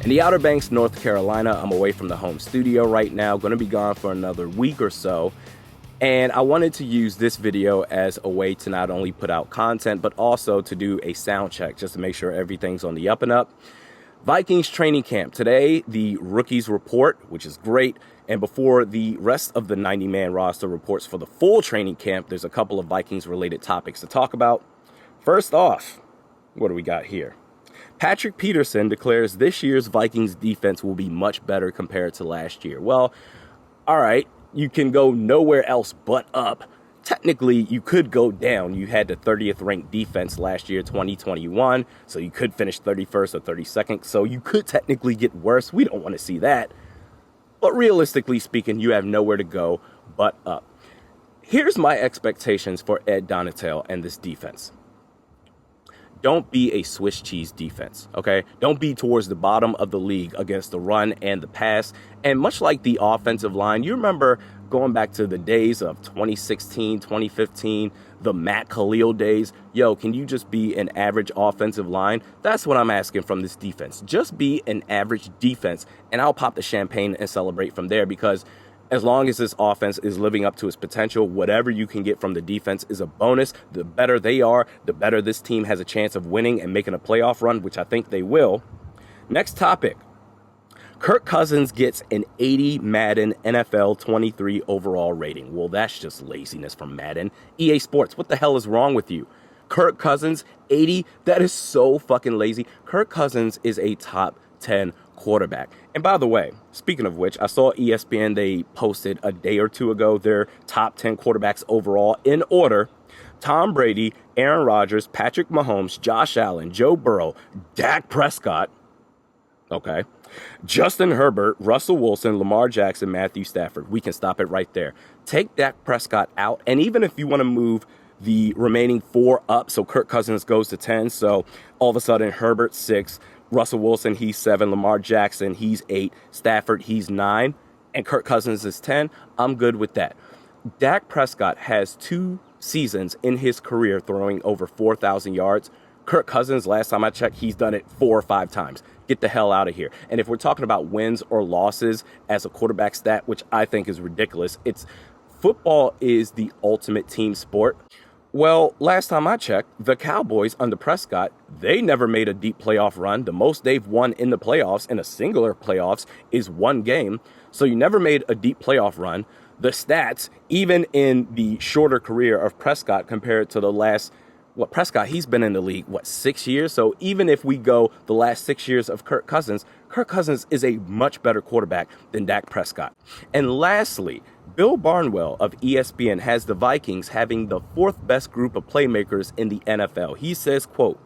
In the Outer Banks, North Carolina, I'm away from the home studio right now, going to be gone for another week or so. And I wanted to use this video as a way to not only put out content, but also to do a sound check just to make sure everything's on the up and up. Vikings training camp. Today, the rookies report, which is great. And before the rest of the 90-man roster reports for the full training camp, there's a couple of Vikings-related topics to talk about. First off, what do we got here? Patrick Peterson declares this year's Vikings defense will be much better compared to last year. Well, all right, you can go nowhere else but up. Technically, you could go down. You had the 30th ranked defense last year, 2021, so you could finish 31st or 32nd. So you could technically get worse. We don't want to see that. But realistically speaking, you have nowhere to go but up. Here's my expectations for Ed Donatell and this defense. Don't be a Swiss cheese defense, okay? Don't be towards the bottom of the league against the run and the pass. And much like the offensive line, you remember going back to the days of 2016, 2015, the Matt Khalil days. Yo, can you just be an average offensive line? That's what I'm asking from this defense. Just be an average defense, and I'll pop the champagne and celebrate from there, because as long as this offense is living up to its potential, whatever you can get from the defense is a bonus. The better they are, the better this team has a chance of winning and making a playoff run, which I think they will. Next topic. Kirk Cousins gets an 80 Madden NFL 23 overall rating. Well, that's just laziness from Madden. EA Sports, what the hell is wrong with you? Kirk Cousins, 80? That is so fucking lazy. Kirk Cousins is a top 10 quarterback. And by the way, speaking of which, I saw ESPN, they posted a day or two ago their top 10 quarterbacks overall in order. Tom Brady, Aaron Rodgers, Patrick Mahomes, Josh Allen, Joe Burrow, Dak Prescott, okay, Justin Herbert, Russell Wilson, Lamar Jackson, Matthew Stafford. We can stop it right there. Take Dak Prescott out, and even if you want to move the remaining four up, so Kirk Cousins goes to 10, so all of a sudden Herbert 6, Russell Wilson, he's 7, Lamar Jackson, he's 8, Stafford, he's 9, and Kirk Cousins is 10, I'm good with that. Dak Prescott has 2 seasons in his career throwing over 4,000 yards. Kirk Cousins, last time I checked, he's done it 4 or 5 times. Get the hell out of here. And if we're talking about wins or losses as a quarterback stat, which I think is ridiculous, football is the ultimate team sport. Well, last time I checked, the Cowboys under Prescott, they never made a deep playoff run. The most they've won in the playoffs, in a singular playoffs, is 1 game. So you never made a deep playoff run. The stats, even in the shorter career of Prescott compared to the last, Prescott, he's been in the league, 6 years? So even if we go the last 6 years of Kirk Cousins is a much better quarterback than Dak Prescott. And lastly, Bill Barnwell of ESPN has the Vikings having the 4th best group of playmakers in the NFL. He says, quote,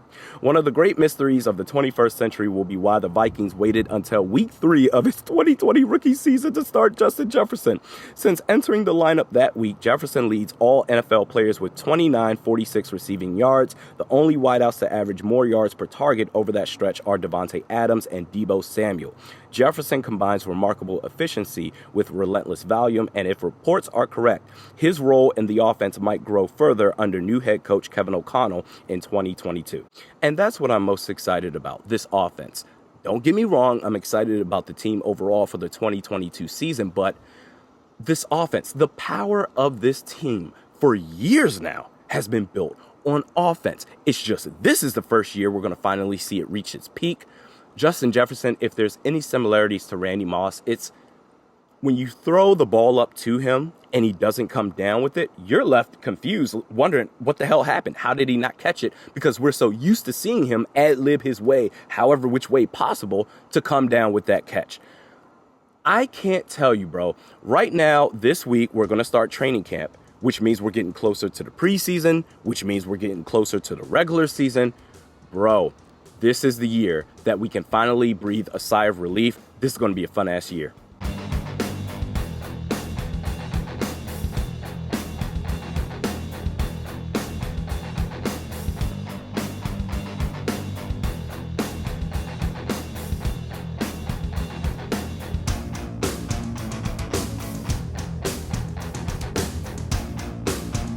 "One of the great mysteries of the 21st century will be why the Vikings waited until week 3 of its 2020 rookie season to start Justin Jefferson. Since entering the lineup that week, Jefferson leads all NFL players with 29.46 receiving yards. The only wideouts to average more yards per target over that stretch are Devontae Adams and Deebo Samuel. Jefferson combines remarkable efficiency with relentless volume, and if reports are correct, his role in the offense might grow further under new head coach Kevin O'Connell in 2022. And that's what I'm most excited about, this offense. Don't get me wrong, I'm excited about the team overall for the 2022 season, but this offense, the power of this team for years now has been built on offense. It's just this is the first year we're going to finally see it reach its peak. Justin Jefferson, if there's any similarities to Randy Moss, it's when you throw the ball up to him and he doesn't come down with it, you're left confused, wondering what the hell happened. How did he not catch it? Because we're so used to seeing him ad-lib his way, however which way possible, to come down with that catch. I can't tell you, bro. Right now, this week, we're going to start training camp, which means we're getting closer to the preseason, which means we're getting closer to the regular season. Bro, this is the year that we can finally breathe a sigh of relief. This is going to be a fun-ass year.